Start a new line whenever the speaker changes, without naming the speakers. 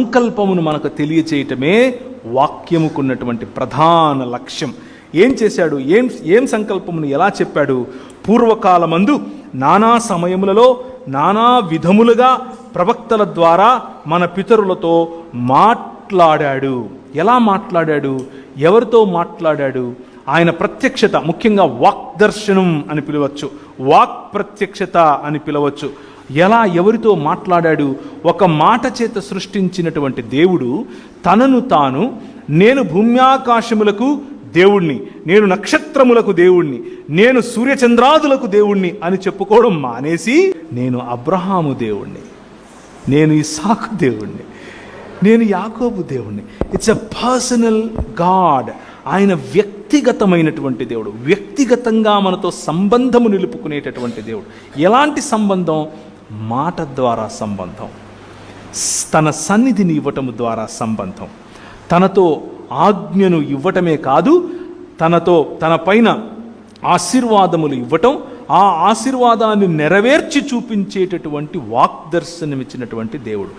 సంకల్పమును మనకు తెలియచేయటమే వాక్యముకున్నటువంటి ప్రధాన లక్ష్యం. ఏం చేశాడు, ఏం సంకల్పమును ఎలా చెప్పాడు? పూర్వకాలమందు నానా సమయములలో నానా విధములుగా ప్రవక్తల ద్వారా మన పితరులతో మాట్లాడాడు. ఎలా మాట్లాడాడు? ఎవరితో మాట్లాడాడు? ఆయన ప్రత్యక్షత, ముఖ్యంగా వాక్ దర్శనం అని పిలవచ్చు, వాక్ ప్రత్యక్షత అని పిలవచ్చు. ఎలా, ఎవరితో మాట్లాడాడు? ఒక మాట చేత సృష్టించినటువంటి దేవుడు తనను తాను నేను భూమ్యాకాశములకు దేవుణ్ణి, నేను నక్షత్రములకు దేవుణ్ణి, నేను సూర్యచంద్రాదులకు దేవుణ్ణి అని చెప్పుకోవడం మానేసి నేను అబ్రహాము దేవుణ్ణి, నేను ఇస్సాకు దేవుణ్ణి, నేను యాకోబు దేవుణ్ణి. It's a personal God. ఆయన వ్యక్తిగతమైనటువంటి దేవుడు, వ్యక్తిగతంగా మనతో సంబంధము నిలుపుకునేటటువంటి దేవుడు. ఎలాంటి సంబంధం? మాట ద్వారా సంబంధం, తన సన్నిధిని ఇవ్వటం ద్వారా సంబంధం, తనతో ఆజ్ఞను ఇవ్వటమే కాదు, తన పైన ఆశీర్వాదములు ఇవ్వటం, ఆ ఆశీర్వాదాన్ని నెరవేర్చి చూపించేటటువంటి వాగ్దర్శనం ఇచ్చినటువంటి దేవుడు.